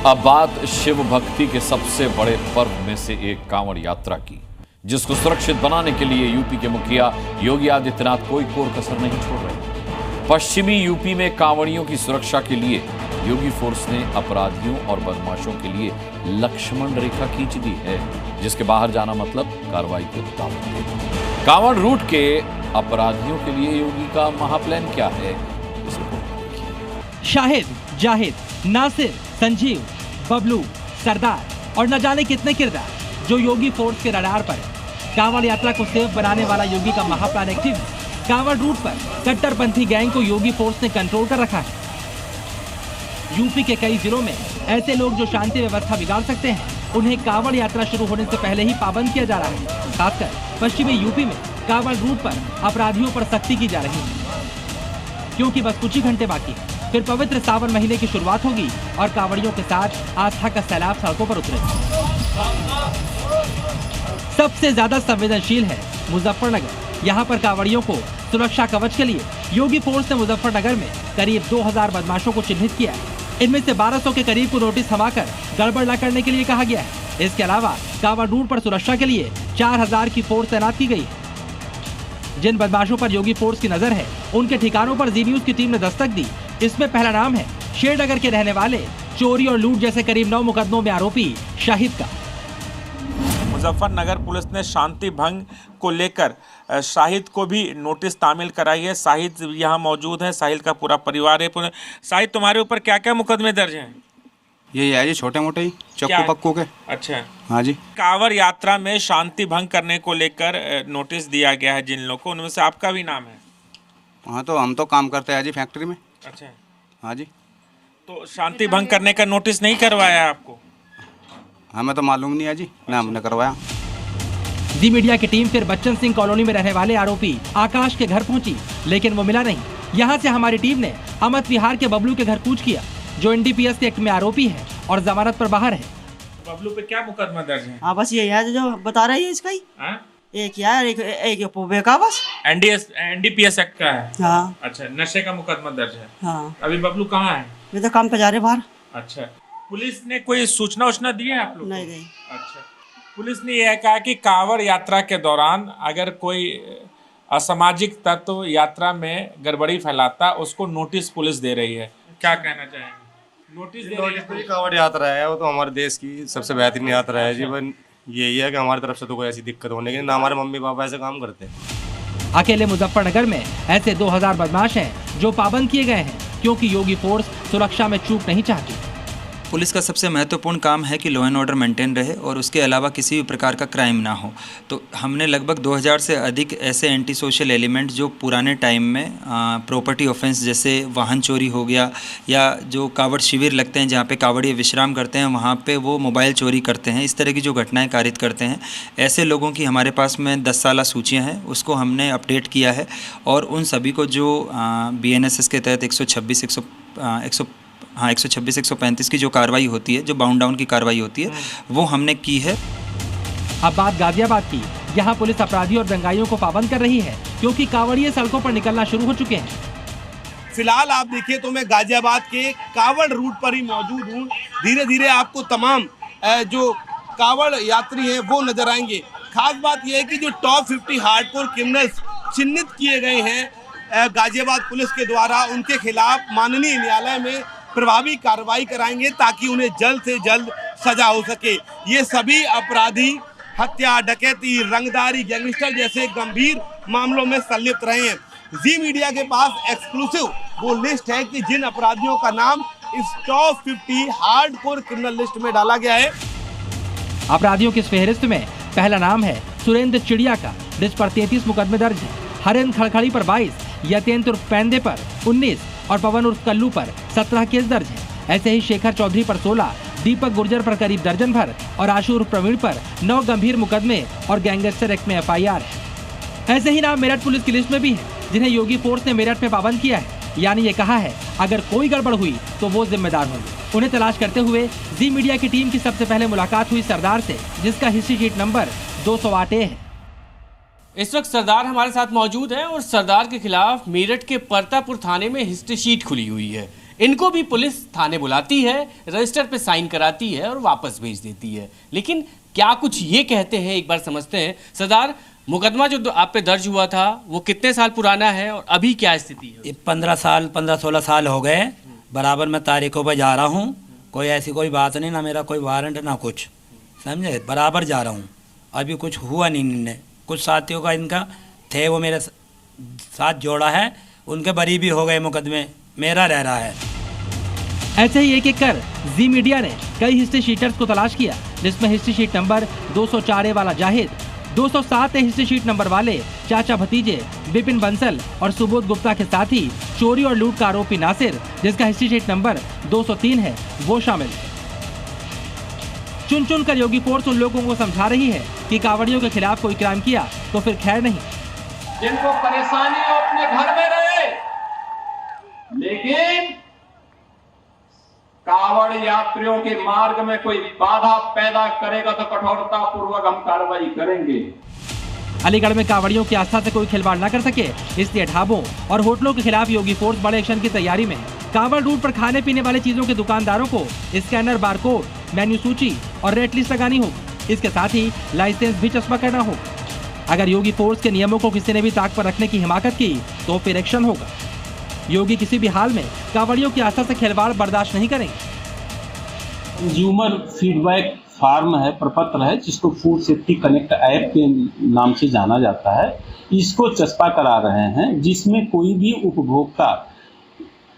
अब बात शिव भक्ति के सबसे बड़े पर्व में से एक कांवड़ यात्रा की, जिसको सुरक्षित बनाने के लिए यूपी के मुखिया योगी आदित्यनाथ कोई कोर कसर नहीं छोड़ रहे। पश्चिमी यूपी में कांवड़ियों की सुरक्षा के लिए योगी फोर्स ने अपराधियों और बदमाशों के लिए लक्ष्मण रेखा खींच दी है, जिसके बाहर जाना मतलब कार्रवाई को दावत देना। कांवड़ रूट के अपराधियों के लिए योगी का महाप्लान क्या है, इस रिपोर्ट में देखिए। शाहिद, जाहिद, नासिर, संजीव, बबलू, सरदार और न जाने कितने किरदार जो योगी फोर्स के रडार पर है। कांवड़ यात्रा को सेफ बनाने वाला योगी का महाप्लान एक्टिव है। कांवड़ रूट पर कट्टरपंथी गैंग को योगी फोर्स ने कंट्रोल कर रखा है। यूपी के कई जिलों में ऐसे लोग जो शांति व्यवस्था बिगाड़ सकते हैं, उन्हें कांवड़ यात्रा शुरू होने से पहले ही पाबंद किया जा रहा है। खासकर पश्चिमी यूपी में कांवड़ रूट पर अपराधियों पर सख्ती की जा रही है, क्योंकि बस कुछ ही घंटे बाकी है, फिर पवित्र सावन महीने की शुरुआत होगी और कांवड़ियों के साथ आस्था का सैलाब सड़कों पर उतरेगा। सबसे ज्यादा संवेदनशील है मुजफ्फरनगर। यहाँ पर कांवड़ियों को सुरक्षा कवच के लिए योगी फोर्स ने मुजफ्फरनगर में करीब 2000 बदमाशों को चिन्हित किया है। इनमें से 1200 के करीब को नोटिस थमाकर गड़बड़ न करने के लिए कहा गया है। इसके अलावा कांवड़ रूट पर सुरक्षा के लिए 4000 की फोर्स तैनात की गई है। जिन बदमाशों पर योगी फोर्स की नजर है, उनके ठिकानों पर जी न्यूज की टीम ने दस्तक दी। इसमें पहला नाम है शेरनगर के रहने वाले चोरी और लूट जैसे करीब 9 मुकदमों में आरोपी शाहिद का। मुजफ्फरनगर पुलिस ने शांति भंग को लेकर शाहिद को भी नोटिस तामील कराई है। शाहिद यहाँ मौजूद है, शाहिद का पूरा परिवार है। शाहिद, तुम्हारे ऊपर क्या क्या मुकदमे दर्ज हैं? ये है जी, छोटे मोटे ही चक्कू पक्कू के। अच्छा, हाँ जी। कांवड़ यात्रा में शांति भंग करने को लेकर नोटिस दिया गया है जिन लोगों को, उनमें से आपका भी नाम है? हाँ, तो हम तो काम करते हैं जी फैक्ट्री में। अच्छा, हाँ जी। तो शांति भंग करने का नोटिस नहीं करवाया आपको? हमें तो मालूम नहीं है जी, ना हमने करवाया। जी मीडिया की टीम फिर बच्चन सिंह कॉलोनी में रहने वाले आरोपी आकाश के घर पहुंची, लेकिन वो मिला नहीं। यहाँ से हमारी टीम ने अमत विहार के बबलू के घर कूच किया, जो NDPS एक्ट में आरोपी है और जमानत पर बाहर है। बबलू पे क्या मुकदमा दर्ज है? हाँ, बस ये है जो बता रही है इसका ही। एक यार एक पोबे का बस NDPS एक्ट का है। हाँ। अच्छा, नशे का मुकदमा दर्ज है। हाँ। अभी बबलू कहाँ है? ये तो काम पे जा रहे बाहर। अच्छा, पुलिस ने कोई सूचना दी है आप लोग? नहीं। अच्छा, पुलिस ने यह कहा कि कांवड़ यात्रा के दौरान अगर कोई असामाजिक तत्व यात्रा में गड़बड़ी फैलाता, उसको नोटिस पुलिस दे रही है। क्या कहना चाहेंगे? नोटिस दे रही है। कांवड़ यात्रा है, वो तो हमारे देश की सबसे बेहतरीन यात्रा है जीवन। यही है कि हमारी तरफ से तो कोई ऐसी दिक्कत होने की ना, हमारे मम्मी पापा ऐसे काम करते हैं। अकेले मुजफ्फरनगर में ऐसे 2000 बदमाश हैं जो पाबंद किए गए हैं, क्योंकि योगी फोर्स सुरक्षा में चूक नहीं चाहती। पुलिस का सबसे महत्वपूर्ण काम है कि लॉ एंड ऑर्डर मेंटेन रहे और उसके अलावा किसी भी प्रकार का क्राइम ना हो। तो हमने लगभग 2000 से अधिक ऐसे एंटी सोशल एलिमेंट जो पुराने टाइम में प्रॉपर्टी ऑफेंस जैसे वाहन चोरी हो गया, या जो कांवड़ शिविर लगते हैं जहाँ पे कांवड़िए विश्राम करते हैं, वहाँ पे वो मोबाइल चोरी करते हैं, इस तरह की जो घटनाएं कारित करते हैं, ऐसे लोगों की हमारे पास में 10 साला सूचियाँ हैं। उसको हमने अपडेट किया है और उन सभी को जो BNSS के तहत 126-135 की जो कार्रवाई होती है, जो बाउंड डाउन की कार्रवाई होती है, वो हमने की है। अब बात गाजियाबाद की। यहाँ पुलिस अपराधियों और दंगाइयों को पाबंद कर रही है, क्योंकि कांवड़िए सड़कों पर निकलना शुरू हो चुके हैं। फिलहाल आप देखिए तो मैं गाजियाबाद के कांवड़ रूट पर ही मौजूद हूँ। धीरे धीरे आपको तमाम जो कांवड़ यात्री हैं वो नजर आएंगे। खास बात यह है कि जो टॉप 50 हार्डकोर क्रिमिनल्स चिन्हित किए गए हैं गाजियाबाद पुलिस के द्वारा, उनके खिलाफ माननीय न्यायालय में प्रभावी कार्रवाई कराएंगे ताकि उन्हें जल्द से जल्द सजा हो सके। ये सभी अपराधी हत्या, डकैती, रंगदारी, गैंगस्टर जैसे गंभीर मामलों में संलिप्त रहे हैं। जी मीडिया के पास एक्सक्लूसिव वो लिस्ट है कि जिन अपराधियों का नाम इस टॉप 50 हार्डकोर क्रिमिनल लिस्ट में डाला गया है। अपराधियों की इस फहरिस्त में पहला नाम है सुरेंद्र चिड़िया का, जिस पर 33 मुकदमे दर्ज है। हरेंद्र खड़खड़ी पर 22, यतेंद्र उर्फ पैंदे पर 19 और पवन उर्फ कल्लू पर 17 केस दर्ज है। ऐसे ही शेखर चौधरी पर 16, दीपक गुर्जर पर करीब दर्जन भर और आशु उर्फ प्रवीण पर 9 गंभीर मुकदमे और गैंगस्टर एक्ट में FIR है। ऐसे ही नाम मेरठ पुलिस की लिस्ट में भी है, जिन्हें योगी फोर्स ने मेरठ में पाबंद किया है। यानी ये कहा है, अगर कोई गड़बड़ हुई तो वो जिम्मेदार होंगे। उन्हें तलाश करते हुए जी मीडिया की टीम की सबसे पहले मुलाकात हुई सरदार से, जिसका हिस्ट्री शीट नंबर 208A है। इस वक्त सरदार हमारे साथ मौजूद हैं और सरदार के खिलाफ मेरठ के परतापुर थाने में हिस्ट्री शीट खुली हुई है। इनको भी पुलिस थाने बुलाती है, रजिस्टर पे साइन कराती है और वापस भेज देती है। लेकिन क्या कुछ ये कहते हैं, एक बार समझते हैं। सरदार, मुकदमा जो आप पे दर्ज हुआ था वो कितने साल पुराना है और अभी क्या स्थिति है? 15-16 साल हो गए। बराबर मैं तारीखों पर जा रहा हूँ, कोई ऐसी कोई बात नहीं, ना मेरा कोई वारंट ना कुछ, समझे। बराबर जा रहा हूँ, अभी कुछ हुआ नहीं। इनने कुछ साथियों का इनका थे, वो मेरे साथ जोड़ा है, उनके बरी भी हो गए मुकदमे, मेरा रह रहा है। ऐसे ही एक एक कर जी मीडिया ने कई हिस्ट्री शीटर्स को तलाश किया, जिसमें हिस्ट्री शीट नंबर 204 वाला जाहिद, 207 हिस्ट्री शीट नंबर वाले चाचा भतीजे विपिन बंसल और सुबोध गुप्ता के साथ ही चोरी और लूट का आरोपी नासिर, जिसका हिस्ट्री शीट नंबर 203 है, वो शामिल। चुन चुन कर योगी फोर्स उन लोगों को समझा रही है कि कांवड़ियों के खिलाफ कोई क्राइम किया तो फिर खैर नहीं। जिनको परेशानी हो अपने घर में रहे, लेकिन कांवड़ यात्रियों के मार्ग में कोई बाधा पैदा करेगा तो कठोरता पूर्वक हम कार्रवाई करेंगे। अलीगढ़ में कांवड़ियों की आस्था से कोई खिलवाड़ न कर सके, इसलिए ढाबों और होटलों के खिलाफ योगी फोर्स बड़े एक्शन की तैयारी में। कांवड़ रूट पर खाने पीने वाली चीजों के दुकानदारों को स्कैनर, बारकोड, मेन्यू सूची और रेट लिस्ट लगानी होगी। इसके साथ ही लाइसेंस भी चस्पा करना होगा। अगर योगी फोर्स के नियमों को किसी ने भी ताक पर रखने की हिमाकत की तो फिर एक्शन होगा। योगी किसी भी हाल में कांवड़ियों की आस्था से खिलवाड़ बर्दाश्त नहीं करेंगे। कंज्यूमर फीडबैक फार्म है, प्रपत्र है, जिसको फूड सेफ्टी कनेक्ट ऐप के नाम से जाना जाता है, इसको चस्पा करा रहे हैं, जिसमें कोई भी उपभोक्ता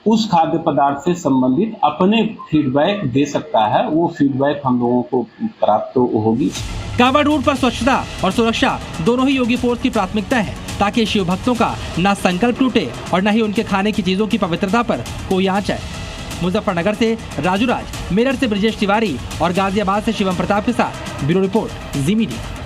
उस खाद्य पदार्थ से संबंधित अपने फीडबैक दे सकता है। वो फीडबैक हम लोगों को प्राप्त होगी। कांवड़ रूट पर स्वच्छता और सुरक्षा दोनों ही योगी फोर्स की प्राथमिकता है, ताकि शिव भक्तों का न संकल्प टूटे और न ही उनके खाने की चीजों की पवित्रता पर कोई आंच आए। मुजफ्फरनगर से राजू राज, मेरठ से ब्रजेश तिवारी और गाजियाबाद से शिवम प्रताप के साथ ब्यूरो रिपोर्ट जी मीडिया।